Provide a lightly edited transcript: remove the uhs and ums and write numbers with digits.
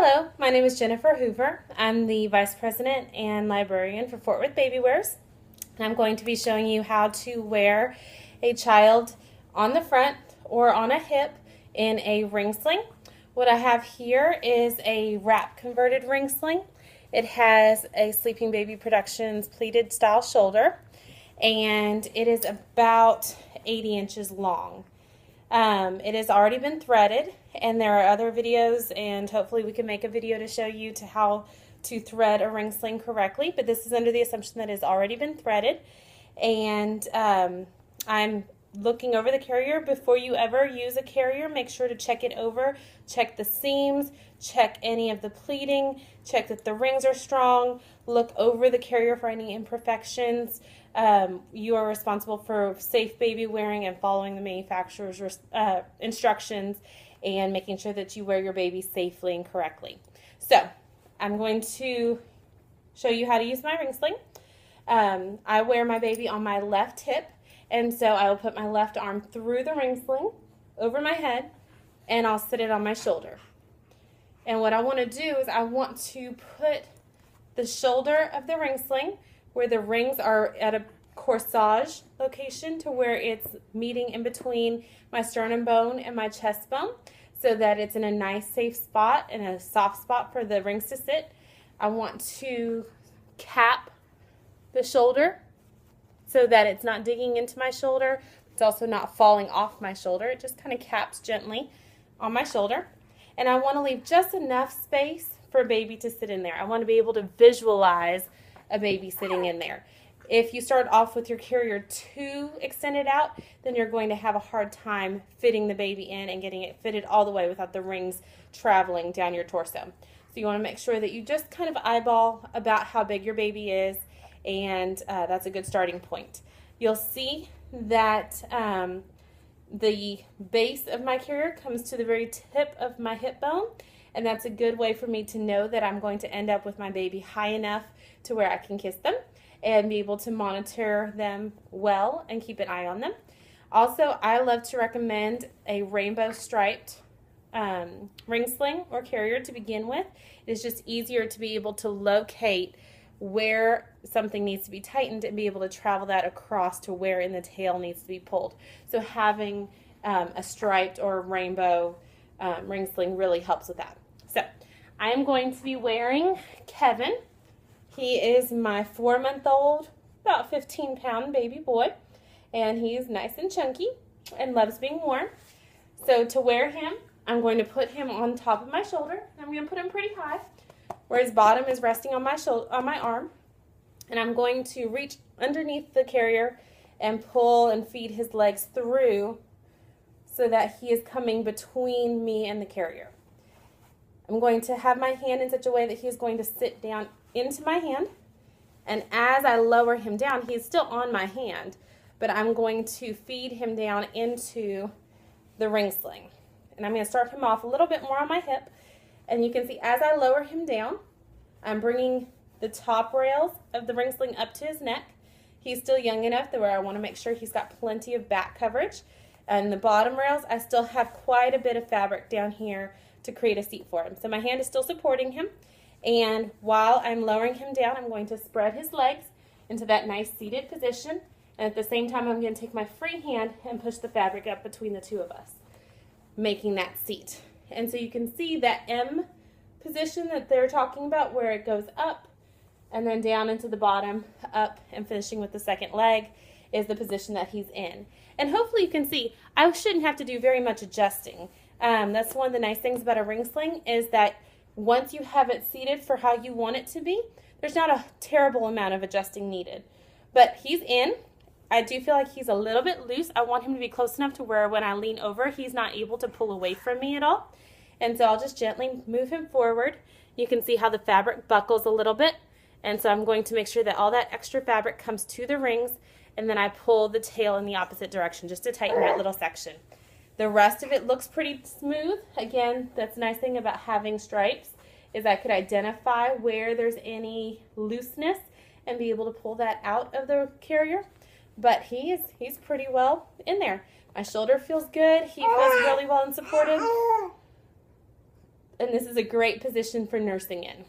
Hello, my name is Jennifer Hoover. I'm the Vice President and Librarian for Fort Worth Babywearers. And I'm going to be showing you how to wear a child on the front or on a hip in a ring sling. What I have here is a wrap converted ring sling. It has a Sleeping Baby Productions pleated style shoulder, and it is about 80 inches long. It has already been threaded, and there are other videos, and hopefully we can make a video to show you how to thread a ring sling correctly, but this is under the assumption that it has already been threaded. And I'm looking over the carrier. Before you ever use a carrier, make sure to check it over, check the seams, check any of the pleating, check that the rings are strong, look over the carrier for any imperfections. You are responsible for safe baby wearing and following the manufacturer's instructions and making sure that you wear your baby safely and correctly. So I'm going to show you how to use my ring sling. I wear my baby on my left hip, and so I will put my left arm through the ring sling over my head, and I'll sit it on my shoulder. And what I want to do is I want to put the shoulder of the ring sling where the rings are at a corsage location to where it's meeting in between my sternum bone and my chest bone, so that it's in a nice safe spot and a soft spot for the rings to sit. I want to cap the shoulder so that it's not digging into my shoulder. It's also not falling off my shoulder. It just kind of caps gently on my shoulder. And I want to leave just enough space for a baby to sit in there. I want to be able to visualize a baby sitting in there. If you start off with your carrier too extended out, then you're going to have a hard time fitting the baby in and getting it fitted all the way without the rings traveling down your torso. So you want to make sure that you just kind of eyeball about how big your baby is, and that's a good starting point. You'll see that the base of my carrier comes to the very tip of my hip bone, and that's a good way for me to know that I'm going to end up with my baby high enough to where I can kiss them and be able to monitor them well and keep an eye on them. Also, I love to recommend a rainbow striped ring sling or carrier to begin with. It's just easier to be able to locate where something needs to be tightened and be able to travel that across to where in the tail needs to be pulled. So having a striped or rainbow ring sling really helps with that. So I am going to be wearing Kevin. He is my 4-month-old, about 15-pound baby boy, and he's nice and chunky and loves being warm. So to wear him, I'm going to put him on top of my shoulder. I'm going to put him pretty high, where his bottom is resting on my shoulder, on my arm, and I'm going to reach underneath the carrier and pull and feed his legs through so that he is coming between me and the carrier. I'm going to have my hand in such a way that he's going to sit down into my hand, and as I lower him down, he's still on my hand, but I'm going to feed him down into the ring sling. And I'm going to start him off a little bit more on my hip, and you can see as I lower him down, I'm bringing the top rails of the ring sling up to his neck. He's still young enough that where I want to make sure he's got plenty of back coverage, and the bottom rails, I still have quite a bit of fabric down here to create a seat for him. So my hand is still supporting him, and while I'm lowering him down, I'm going to spread his legs into that nice seated position, and at the same time I'm going to take my free hand and push the fabric up between the two of us, making that seat. And so you can see that M position that they're talking about, where it goes up and then down into the bottom, up and finishing with the second leg, is the position that he's in. And hopefully you can see I shouldn't have to do very much adjusting. That's one of the nice things about a ring sling, is that once you have it seated for how you want it to be, there's not a terrible amount of adjusting needed. But he's in. I do feel like he's a little bit loose. I want him to be close enough to where when I lean over, he's not able to pull away from me at all. And so I'll just gently move him forward. You can see how the fabric buckles a little bit. And so I'm going to make sure that all that extra fabric comes to the rings, and then I pull the tail in the opposite direction just to tighten that little section. The rest of it looks pretty smooth. Again, that's the nice thing about having stripes, is I could identify where there's any looseness and be able to pull that out of the carrier. But he's pretty well in there. My shoulder feels good. He feels really well and supported. and this is a great position for nursing in.